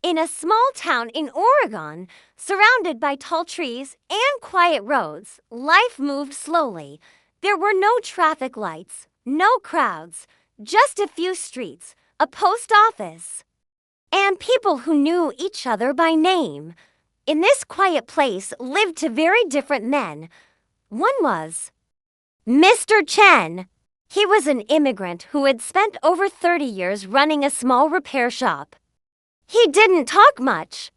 In a small town in Oregon, surrounded by tall trees and quiet roads, life moved slowly. There were no traffic lights, no crowds, just a few streets, a post office, and people who knew each other by name. In this quiet place lived two very different men. One was Mr. Chen. He was an immigrant who had spent over 30 years running a small repair shop. He didn't talk much.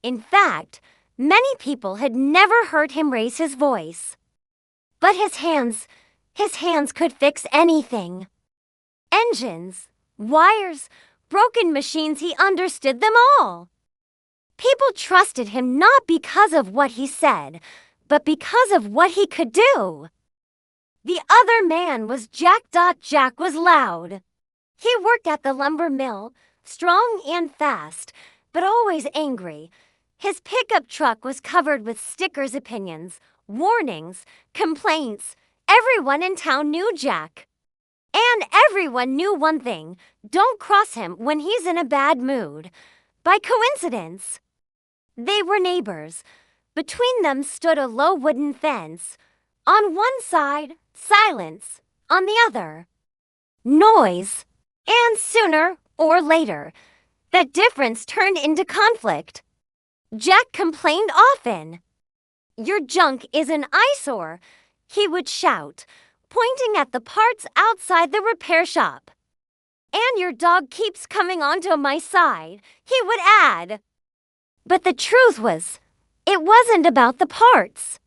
In fact, many people had never heard him raise his voice. But his hands could fix anything. Engines, wires, broken machines, he understood them all. People trusted him not because of what he said, but because of what he could do. The other man was Jack. Jack was loud. He worked at the lumber mill, strong and fast, but always angry. His pickup truck was covered with stickers, opinions, warnings, complaints. Everyone in town knew Jack. And everyone knew one thing: don't cross him when he's in a bad mood. By coincidence, they were neighbors. Between them stood a low wooden fence. On one side, silence. On the other, noise. And sooner or later, that difference turned into conflict. Jack complained often. "Your junk is an eyesore," he would shout, pointing at the parts outside the repair shop. "And your dog keeps coming onto my side," he would add. But the truth was, it wasn't about the parts.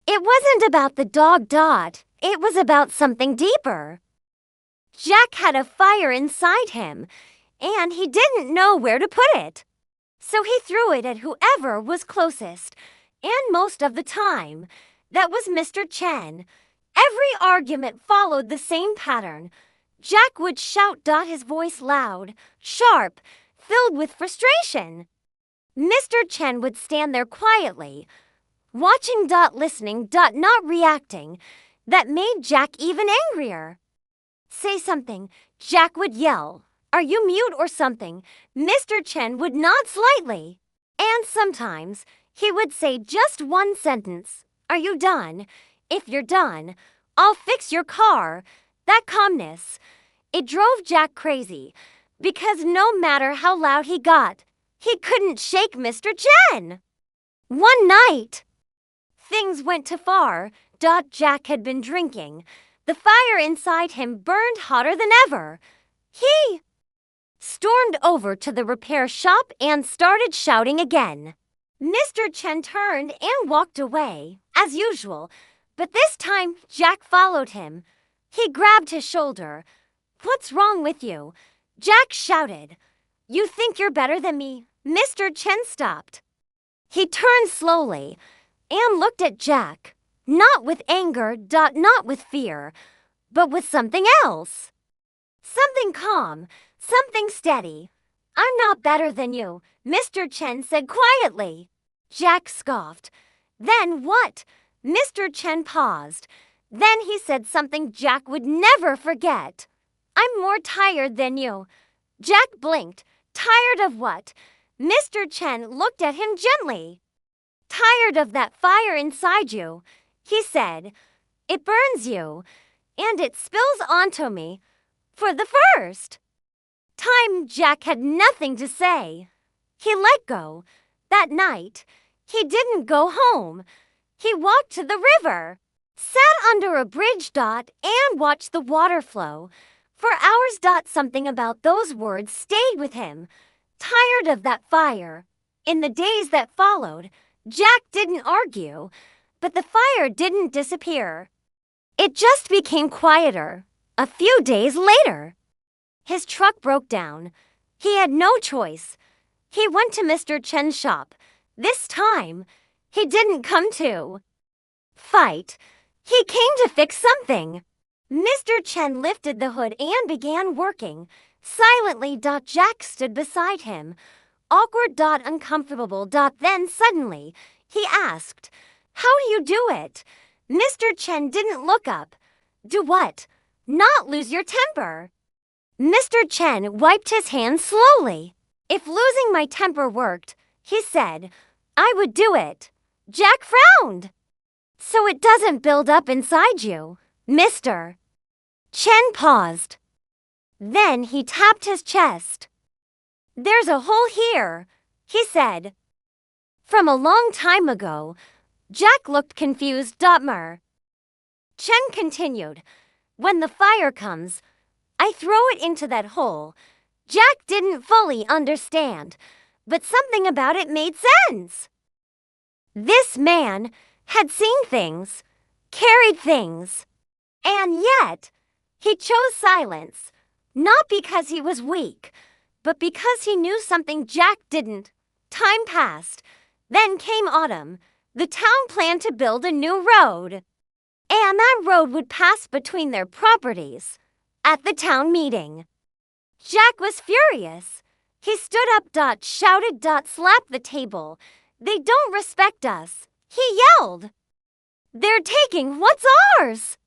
It wasn't about the dog. It was about something deeper. Jack had a fire inside him, and he didn't know where to put it. So he threw it at whoever was closest, and most of the time, that was Mr. Chen. Every argument followed the same pattern. Jack would shout, his voice loud, sharp, filled with frustration. Mr. Chen would stand there quietly, watching, listening, not reacting. That made Jack even angrier. "Say something," Jack would yell. "Are you mute or something?" Mr. Chen would nod slightly. And sometimes he would say just one sentence: "Are you done? If you're done, I'll fix your car." That calmness, it drove Jack crazy, because no matter how loud he got, he couldn't shake Mr. Chen. One night, things went too far. Jack had been drinking. The fire inside him burned hotter than ever. He stormed over to the repair shop and started shouting again. Mr. Chen turned and walked away, as usual, but this time Jack followed him. He grabbed his shoulder. "What's wrong with you?" Jack shouted. "You think you're better than me?" Mr. Chen stopped. He turned slowly and looked at Jack, not with anger, not with fear, but with something else. Something calm, something steady. "I'm not better than you," Mr. Chen said quietly. Jack scoffed. "Then what?" Mr. Chen paused. Then he said something Jack would never forget. "I'm more tired than you." Jack blinked. "Tired of what?" Mr. Chen looked at him gently. "Tired of that fire inside you," he said. "It burns you, and it spills onto me. For the first time, Jack had nothing to say. He let go. That night, he didn't go home. He walked to the river, sat under a bridge, and watched the water flow. For hours, something about those words stayed with him. Tired of that fire. In the days that followed, Jack didn't argue, but the fire didn't disappear. It just became quieter. A few days later, his truck broke down. He had no choice. He went to Mr. Chen's shop. This time, he didn't come to fight. He came to fix something. Mr. Chen lifted the hood and began working. Silently, Jack stood beside him, awkward, uncomfortable. Then suddenly, he asked, "How do you do it?" Mr. Chen didn't look up. "Do what?" "Not lose your temper." Mr. Chen wiped his hands slowly. If losing my temper worked, he said, I would do it. Jack frowned. So it doesn't build up inside you, mister. Chen paused. Then he tapped his chest. There's a hole here, he said. From a long time ago, Jack looked confused. Mer. Chen continued. When the fire comes, I throw it into that hole. Jack didn't fully understand, but something about it made sense. This man had seen things, carried things, and yet he chose silence, not because he was weak, but because he knew something Jack didn't. Time passed. Then came autumn. The town planned to build a new road, and that road would pass between their properties. At the town meeting, Jack was furious. He stood up, shouted, slapped the table. They don't respect us, he yelled. They're taking what's ours.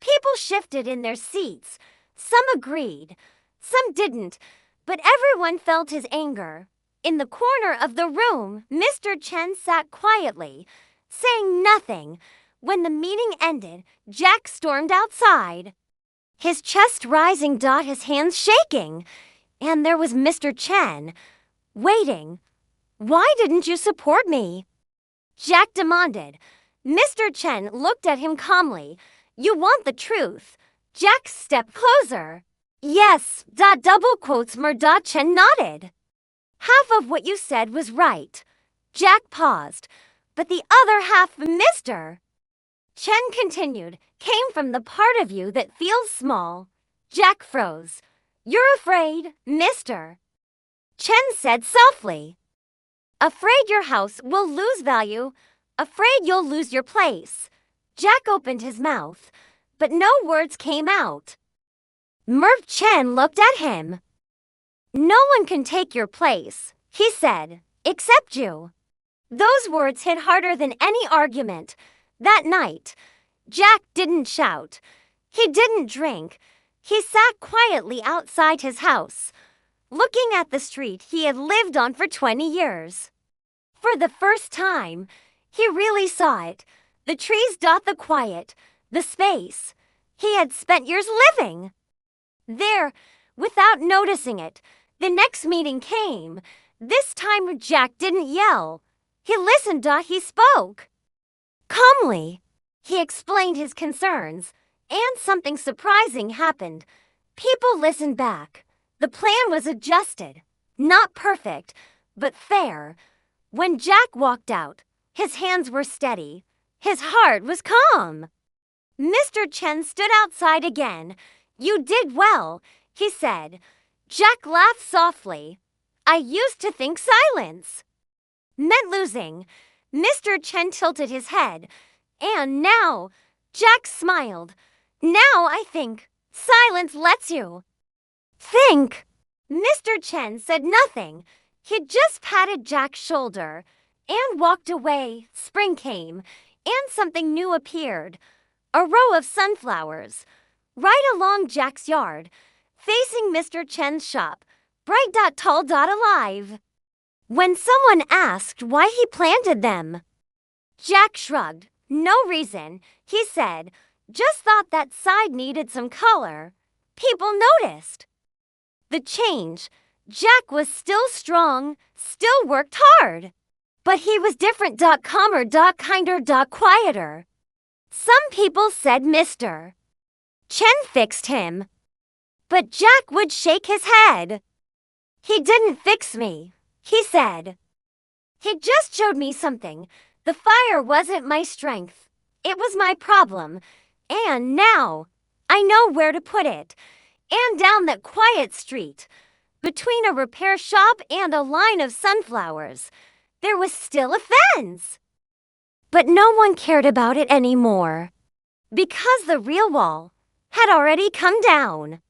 People shifted in their seats. Some agreed, some didn't, but everyone felt his anger. In the corner of the room, Mr. Chen sat quietly, saying nothing. When the meeting ended, Jack stormed outside, his chest rising, his hands shaking. And there was Mr. Chen, waiting. Why didn't you support me? Jack demanded. Mr. Chen looked at him calmly. You want the truth? Jack stepped closer. Yes, double quotes. Chen nodded. Half of what you said was right. Jack paused. But the other half, Mr. Chen continued, came from the part of you that feels small. Jack froze. You're afraid, Mr. Chen said softly. Afraid your house will lose value. Afraid you'll lose your place. Jack opened his mouth, but no words came out. Chen looked at him. No one can take your place, he said, except you. Those words hit harder than any argument. That night, Jack didn't shout. He didn't drink. He sat quietly outside his house, looking at the street he had lived on for 20 years. For the first time, he really saw it. The trees, the quiet, the space he had spent years living there without noticing it. The next meeting came. This time Jack didn't yell. He listened, he spoke. Calmly, he explained his concerns, and something surprising happened. People listened back. The plan was adjusted. Not perfect, but fair. When Jack walked out, his hands were steady. His heart was calm. Mr. Chen stood outside again. You did well, he said. Jack laughed softly. I used to think silence meant losing. Mr. Chen tilted his head. And now, Jack smiled. Now I think silence lets you think. Mr. Chen said nothing. He just patted Jack's shoulder and walked away. Spring came, and something new appeared. A row of sunflowers, right along Jack's yard, facing Mr. Chen's shop, bright, tall, alive. When someone asked why he planted them, Jack shrugged. No reason, he said. Just thought that side needed some color. People noticed the change. Jack was still strong, still worked hard. But he was different, calmer, kinder, quieter. Some people said Mr. Chen fixed him. But Jack would shake his head. He didn't fix me, he said. He just showed me something. The fire wasn't my strength. It was my problem. And now, I know where to put it. And down that quiet street, between a repair shop and a line of sunflowers, there was still a fence. But no one cared about it anymore, because the real wall had already come down.